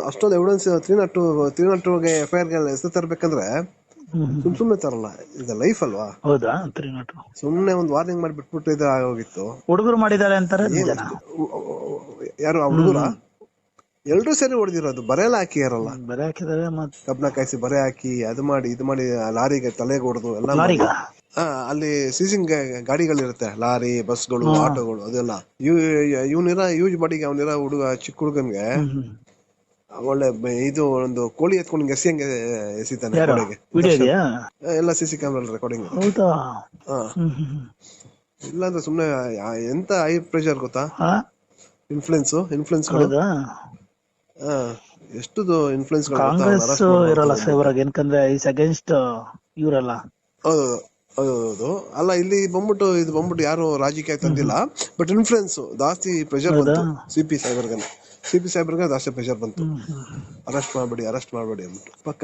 ಅಷ್ಟೊಂದು evidence three not ಟೂಗೆ FIR ಹೆಸರು ತರಬೇಕಂದ್ರೆ ಸುಮ್ನೆ ತರಲ್ಲ. ಇದು ಲೈಫ್ ಅಲ್ವಾ? ಹೌದಾ? 302 ಸುಮ್ನೆ ಒಂದು ವಾರ್ನಿಂಗ್ ಮಾಡಿ ಬಿಟ್ಬಿಟ್ಟು ಇದು ಆಗೋಗಿತ್ತು. ಹುಡುಗರು ಮಾಡಿದ್ದಾರೆ ಅಂತಾರೆ ನಿಜನ? ಯಾರು ಆ ಹುಡುಗರ? ಎಲ್ರೂ ಸೇರಿ ಹೊಡೆದಿರೋದು. ಬರೆಲ್ಲ ಹಾಕಿಯಾರಲ್ಲ, ಬರೆ ಹಾಕಿದಾರೆ. ಮತ್ತೆ ಕಬ್ನ ಕಾಯಿಸಿ ಬರೆ ಹಾಕಿ ಇದು ಮಾಡಿ ಲಾರಿಗೆ ತಲೆಗೆ ಹೊಡೆದು ಎಲ್ಲ ಲಾರಿಗ ಅಲ್ಲಿ ಸೀಸಿಂಗ್ ಗಾಡಿಗಳಿರುತ್ತೆ, ಲಾರಿ, ಬಸ್ಗಳು, ಆಟೋಗಳು, ಅದೆಲ್ಲ ಇವನಿರ ಯೂಸ್ ಬಾಡಿಗೆ ಅವನಿರ ಚಿಕ್ಕ ಹುಡುಗನ್ಗೆ ಒಳ್ಳೆ ಇದು ಒಂದು ಕೋಳಿ ಎತ್ಕೊಂಡು ಎಸಿಯಂಗೆ ಎಸಿತಾನೆ ಗೋಡೆಗೆ. ಎಲ್ಲ CC ಕ್ಯಾಮ್ರಾ ರೆಕಾರ್ಡಿಂಗ್. ಇಲ್ಲಾಂದ್ರೆ ಸುಮ್ನೆ ಎಂತ ಹೈ ಪ್ರೆಷರ್ ಗೊತ್ತಾ? ಇನ್ಫ್ಲುಯೆನ್ಸ್ ಎಷ್ಟು ಇನ್ಫ್ಲುಯೆನ್ಸ್ ಕಾಂಗ್ರೆಸ್ ಇರಲ್ಲ ಫೇವರ್ ಆಗಿ, ಯಾಕಂದ್ರೆ ಇಸ್ ಅಗೇನ್ಸ್ಟ್ ಇವರಲ್ಲ. ಹೌದು. ಅಲ್ಲ, ಇಲ್ಲಿ ಬಂದ್ಬಿಟ್ಟು ಯಾರು ರಾಜಕೀಯ ತಂದಿಲ್ಲ, ಬಟ್ ಇನ್ಫ್ಲುಯೆನ್ಸ್ ಜಾಸ್ತಿ ಪ್ರೆಷರ್ ಬಂತು. CP ಸಾಹೇಬ್ರಿಗೆ ಜಾಸ್ತಿ ಪ್ರೆಷರ್ ಬಂತು. ಅರೆಸ್ಟ್ ಮಾಡ್ಬೇಡಿ ಅಂದ್ಬಿಟ್ಟು ಪಕ್ಕ.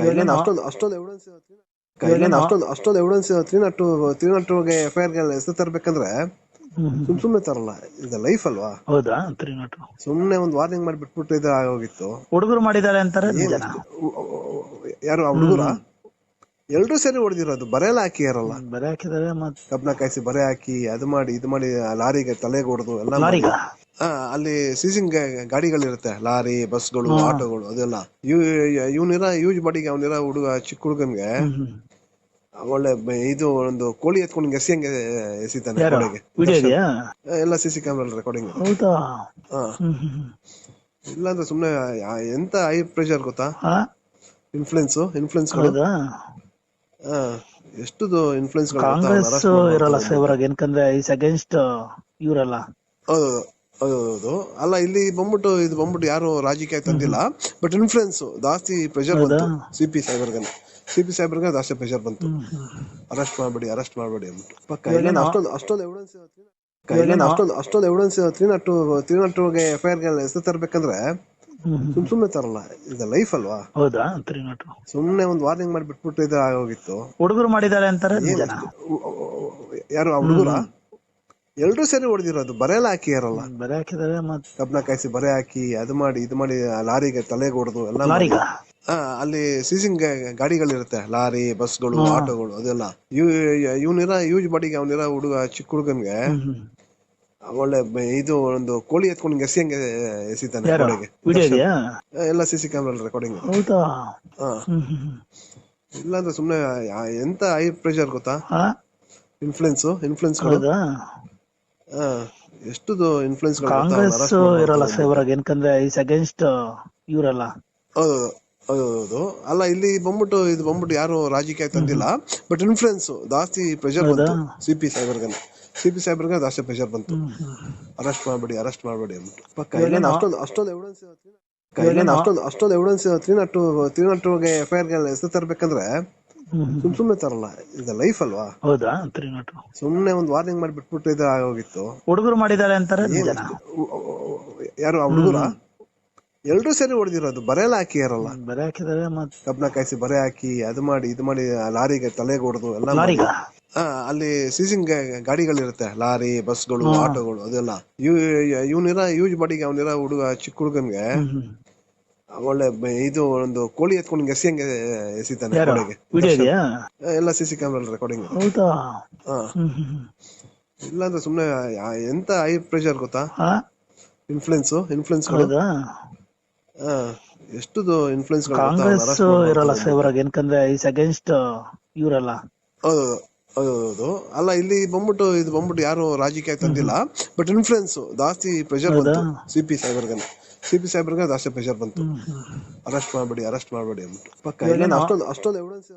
ಅಷ್ಟೊಂದು ಎವಿಡೆನ್ಸ್ ತ್ರೀ ನಾಟ್ ಟೂಗೆ FIR ಹೆಸರು ತರಬೇಕಂದ್ರೆ ಸುಮ್ನೆ ತರಲ್ಲ. ಇದು ಲೈಫ್ ಅಲ್ವಾ? ಹೌದಾ? 302 ಸುಮ್ನೆ ಒಂದು ವಾರ್ನಿಂಗ್ ಮಾಡಿ ಬಿಟ್ಬಿಟ್ಟು ಇದು ಆಗೋಗಿತ್ತು. ಹುಡುಗರು ಮಾಡಿದ್ದಾರೆ ಅಂತಾರೆ ನಿಜನ? ಯಾರು ಆ ಹುಡುಗರ? ಎಲ್ರೂ ಸೇರಿ ಹೊಡೆದಿರೋದು. ಬರೆಲ್ಲ ಹಾಕಿಯಾರಲ್ಲ, ಬರೆ ಹಾಕಿದಾರೆ. ಮತ್ತೆ ಕಬ್ನ ಕಾಯಿಸಿ ಬರೆ ಹಾಕಿ ಇದು ಮಾಡಿ ಲಾರಿಗೆ ತಲೆಗೆ ಹೊಡೆದು ಎಲ್ಲ ಲಾರಿಗ ಅಲ್ಲಿ ಸೀಸಿಂಗ್ ಗಾಡಿಗಳಿರುತ್ತೆ, ಲಾರಿ, ಬಸ್ಗಳು, ಆಟೋಗಳು, ಅದೆಲ್ಲ ಇವನಿರ ಯೂಸ್ ಬಾಡಿಗೆ ಅವನಿರ ಚಿಕ್ಕ ಹುಡುಗನ್ಗೆ ಒಳ್ಳೆ ಇದು ಒಂದು ಕೋಳಿ ಎತ್ಕೊಂಡು ಎಸಿಯಂಗೆ ಎಸಿತಾನೆ ಗೋಡೆಗೆ. ಎಲ್ಲ CC ಕ್ಯಾಮ್ರಾ ರೆಕಾರ್ಡಿಂಗ್. ಇಲ್ಲಾಂದ್ರೆ ಸುಮ್ನೆ ಎಂತ ಹೈ ಪ್ರೆಷರ್ ಗೊತ್ತಾ? ಇನ್ಫ್ಲುಯೆನ್ಸ್ ಎಷ್ಟು ಇನ್ಫ್ಲುಯೆನ್ಸ್ ಕಾಂಗ್ರೆಸ್ ಇರಲ್ಲ ಫೇವರ್ ಆಗಿ, ಯಾಕಂದ್ರೆ ಇಸ್ ಅಗೇನ್ಸ್ಟ್ ಇವರಲ್ಲ. ಹೌದು. ಅಲ್ಲ, ಇಲ್ಲಿ ಬಂದ್ಬಿಟ್ಟು ಯಾರು ರಾಜಕೀಯ ತಂದಿಲ್ಲ, ಬಟ್ ಇನ್ಫ್ಲುಯೆನ್ಸ್ ಜಾಸ್ತಿ ಪ್ರೆಷರ್ ಬಂತು. CP ಸಾಹೇಬ್ರಿಗೆ ಜಾಸ್ತಿ ಪ್ರೆಷರ್ ಬಂತು. ಅರೆಸ್ಟ್ ಮಾಡ್ಬೇಡಿ ಅಂದ್ಬಿಟ್ಟು ಪಕ್ಕ. ಅಷ್ಟೊಂದು ಎವಿಡೆನ್ಸ್ ತ್ರೀ ನಾಟ್ ಟೂಗೆ FIR ಹೆಸರು ತರಬೇಕಂದ್ರೆ ಸುಮ್ನೆ ತರಲ್ಲ. ಇದು ಲೈಫ್ ಅಲ್ವಾ? ಹೌದಾ? 302 ಸುಮ್ನೆ ಒಂದು ವಾರ್ನಿಂಗ್ ಮಾಡಿ ಬಿಟ್ಬಿಟ್ಟು ಇದು ಆಗೋಗಿತ್ತು. ಹುಡುಗರು ಮಾಡಿದ್ದಾರೆ ಅಂತಾರೆ ನಿಜನ? ಯಾರು ಆ ಹುಡುಗರ? ಎಲ್ರೂ ಸೇರಿ ಹೊಡೆದಿರೋದು. ಬರೆಲ್ಲ ಹಾಕಿಯಾರಲ್ಲ, ಬರೆ ಹಾಕಿದಾರೆ. ಮತ್ತೆ ಕಬ್ನ ಕಾಯಿಸಿ ಬರೆ ಹಾಕಿ ಇದು ಮಾಡಿ ಲಾರಿಗೆ ತಲೆಗೆ ಹೊಡೆದು ಎಲ್ಲ ಲಾರಿಗ ಅಲ್ಲಿ ಸೀಸಿಂಗ್ ಗಾಡಿಗಳಿರುತ್ತೆ, ಲಾರಿ, ಬಸ್ಗಳು, ಆಟೋಗಳು, ಅದೆಲ್ಲ ಇವನಿರ ಯೂಸ್ ಬಾಡಿಗೆ ಅವನಿರ ಚಿಕ್ಕ ಹುಡುಗನ್ಗೆ ಒಳ್ಳೆ ಇದು ಒಂದು ಕೋಳಿ ಎತ್ಕೊಂಡು ಎಸಿಯಂಗೆ ಎಸಿತಾನೆ ಗೋಡೆಗೆ. ಎಲ್ಲ CC ಕ್ಯಾಮ್ರಾ ರೆಕಾರ್ಡಿಂಗ್. ಇಲ್ಲಾಂದ್ರೆ ಸುಮ್ನೆ ಎಂತ ಹೈ ಪ್ರೆಷರ್ ಗೊತ್ತಾ? ಇನ್ಫ್ಲುಯೆನ್ಸ್ ಎಷ್ಟು ಇನ್ಫ್ಲುಯೆನ್ಸ್ ಕಾಂಗ್ರೆಸ್ ಇರಲ್ಲ ಫೇವರ್ ಆಗಿ, ಯಾಕಂದ್ರೆ ಇಸ್ ಅಗೇನ್ಸ್ಟ್ ಇವರಲ್ಲ. ಹೌದು. ಅಲ್ಲ, ಇಲ್ಲಿ ಬಂದ್ಬಿಟ್ಟು ಯಾರು ರಾಜಕೀಯ ತಂದಿಲ್ಲ, ಬಟ್ ಇನ್ಫ್ಲುಯೆನ್ಸ್ ಜಾಸ್ತಿ ಪ್ರೆಷರ್ ಬಂತು. CP ಸಾಹೇಬ್ರಿಗೆ ಜಾಸ್ತಿ ಪ್ರೆಷರ್ ಬಂತು. ಅರೆಸ್ಟ್ ಮಾಡ್ಬೇಡಿ ಅಂದ್ಬಿಟ್ಟು ಪಕ್ಕ. ಅಷ್ಟೊಂದು ಎವಿಡೆನ್ಸ್ ತ್ರೀ ನಾಟ್ ಟೂಗೆ FIR ಹೆಸರು ತರಬೇಕಂದ್ರೆ ಸುಮ್ನೆ ತರಲ್ಲ. ಇದು ಲೈಫ್ ಅಲ್ವಾ? ಹೌದಾ? 302 ಸುಮ್ನೆ ಒಂದು ವಾರ್ನಿಂಗ್ ಮಾಡಿ ಬಿಟ್ಬಿಟ್ಟು ಇದು ಆಗೋಗಿತ್ತು. ಹುಡುಗರು ಮಾಡಿದ್ದಾರೆ ಅಂತಾರೆ ನಿಜನ? ಯಾರು ಆ ಹುಡುಗರ? ಎಲ್ರೂ ಸೇರಿ ಹೊಡೆದಿರೋದು. ಬರೆಲ್ಲ ಹಾಕಿಯಾರಲ್ಲ, ಬರೆ ಹಾಕಿದಾರೆ. ಮತ್ತೆ ಕಬ್ನ ಕಾಯಿಸಿ ಬರೆ ಹಾಕಿ ಇದು ಮಾಡಿ ಲಾರಿಗೆ ತಲೆಗೆ ಹೊಡೆದು ಎಲ್ಲ ಲಾರಿಗ ಅಲ್ಲಿ ಸೀಸಿಂಗ್ ಗಾಡಿಗಳಿರುತ್ತೆ, ಲಾರಿ, ಬಸ್ಗಳು, ಆಟೋಗಳು, ಅದೆಲ್ಲ ಇವನಿರ ಯೂಸ್ ಬಾಡಿಗೆ ಅವನಿರ ಚಿಕ್ಕ ಹುಡುಗನ್ಗೆ ಒಳ್ಳೆ ಇದು ಒಂದು ಕೋಳಿ ಎತ್ಕೊಂಡು ಎಸಿಯಂಗೆ ಎಸಿತಾನೆ ಗೋಡೆಗೆ. ಎಲ್ಲ CC ಕ್ಯಾಮ್ರಾ ರೆಕಾರ್ಡಿಂಗ್. ಇಲ್ಲಾಂದ್ರೆ ಸುಮ್ನೆ ಎಂತ ಹೈ ಪ್ರೆಷರ್ ಗೊತ್ತಾ? ಇನ್ಫ್ಲುಯೆನ್ಸ್ ಎಷ್ಟು ಇನ್ಫ್ಲುಯೆನ್ಸ್ ಕಾಂಗ್ರೆಸ್ ಇರಲ್ಲ ಫೇವರ್ ಆಗಿ, ಯಾಕಂದ್ರೆ ಇಸ್ ಅಗೇನ್ಸ್ಟ್ ಇವರಲ್ಲ. ಹೌದು. ಅಲ್ಲ, ಇಲ್ಲಿ ಬಂದ್ಬಿಟ್ಟು ಯಾರು ರಾಜಕೀಯ ತಂದಿಲ್ಲ, ಬಟ್ ಇನ್ಫ್ಲುಯೆನ್ಸ್ ಜಾಸ್ತಿ ಪ್ರೆಷರ್ ಬಂತು. CP ಸಾಹೇಬ್ರಿಗೆ ಜಾಸ್ತಿ ಪ್ರೆಷರ್ ಬಂತು. ಅರೆಸ್ಟ್ ಮಾಡ್ಬೇಡಿ ಅಂದ್ಬಿಟ್ಟು ಪಕ್ಕ. ಅಷ್ಟೊಂದು ಎವಿಡೆನ್ಸ್